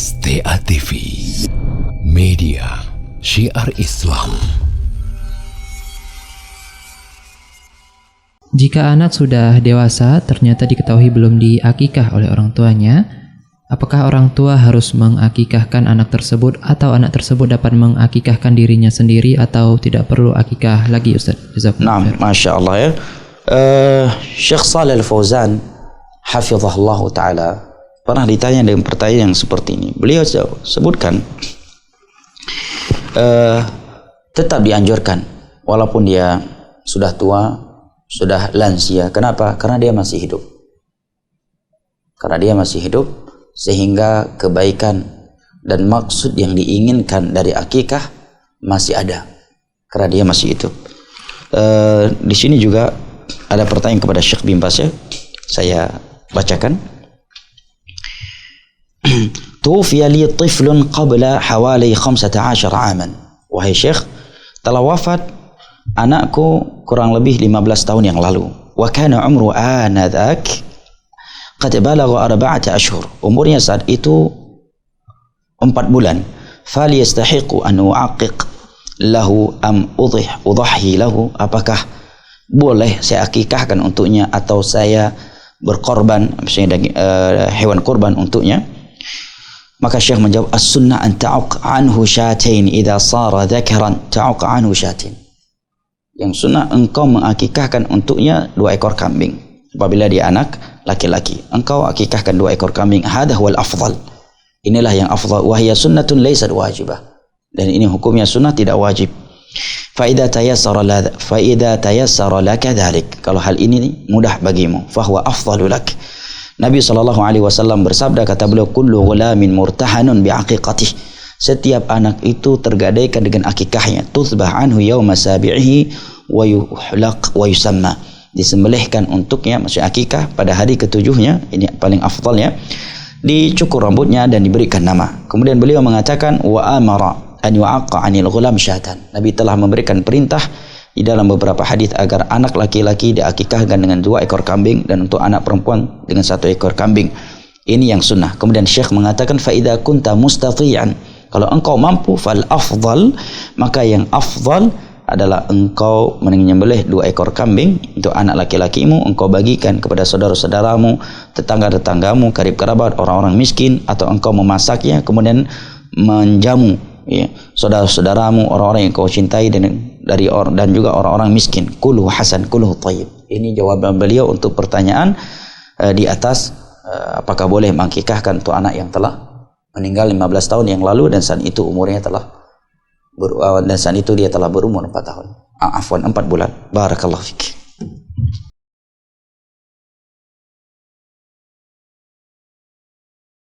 STA TV, media syiar Islam. Jika anak sudah dewasa ternyata diketahui belum diakikah oleh orang tuanya, apakah orang tua harus mengakikahkan anak tersebut atau anak tersebut dapat mengakikahkan dirinya sendiri atau tidak perlu akikah lagi, Ustaz? Naam, Masya Allah ya. Syekh Shalih Al-Fauzan hafizahullah ta'ala pernah ditanya dengan pertanyaan yang seperti ini. Beliau sebutkan tetap dianjurkan walaupun dia sudah tua, sudah lansia. Kenapa? Karena dia masih hidup. Karena dia masih hidup, sehingga kebaikan dan maksud yang diinginkan dari akikah masih ada. Karena dia masih hidup. Di sini juga ada pertanyaan kepada Syekh bin Baz ya. Saya bacakan. Tuwfiya li tiflun qabla hawali 15 aman. Wahai Syekh, telah wafat anakku kurang lebih 15 tahun yang lalu. Wa kana umru anadhak qad balagha 4 ashhur. Umurnya saat itu 4 bulan. Fal yastahiqu an u'aqiq lahu am udhi lahu. Apakah boleh saya akikahkan untuknya atau saya berkorban misalnya hewan kurban untuknya? Maka Syekh menjawab, as-sunnah an ta'uq anhu syatain idza sara dzakaran ta'uq anhu syatain. Yang sunnah engkau mengakikahkan untuknya 2 ekor kambing. Apabila dia anak laki-laki, engkau akikahkan 2 ekor kambing. Hadha huwal afdal. Inilah yang afdal. Wa hiya sunnatun laysat wajibah. Dan ini hukumnya sunnah, tidak wajib. Fa idza tayassara laka dzalik. Kalau hal ini mudah bagimu, fa huwa afdalu lak. Nabi SAW bersabda, kata beliau, kullu ghulamin murtahanun bi'aqiqatih. Setiap anak itu tergadaikan dengan akikahnya. Tuthbah anhu yawma sabi'ihi wa yuhlaq wa yusamma. Disembelihkan untuknya, maksudnya akikah pada hari ketujuhnya, ini paling afdalnya, dicukur rambutnya dan diberikan nama. Kemudian beliau mengatakan, wa amara an yu'aqqa 'anil ghulam syatan. Nabi telah memberikan perintah di dalam beberapa hadis agar anak laki-laki diakikahkan dengan 2 ekor kambing dan untuk anak perempuan dengan 1 ekor kambing. Ini yang sunnah. Kemudian Syekh mengatakan, fa idza kunta mustati'an, kalau engkau mampu, fal afdal, maka yang afdal adalah engkau menyembelih 2 ekor kambing untuk anak laki-lakimu, engkau bagikan kepada saudara-saudaramu, tetangga-tetanggamu, karib kerabat, orang-orang miskin, atau engkau memasaknya kemudian menjamu ya saudara-saudaramu, orang-orang yang kau cintai dan juga orang-orang miskin. Kuluhu hasan, kuluhu thayyib. Ini jawaban beliau untuk pertanyaan di atas apakah boleh mengakikahkan untuk anak yang telah meninggal 15 tahun yang lalu dan saat itu umurnya dia telah berumur 4 tahun. 4 bulan. Barakallahu fik.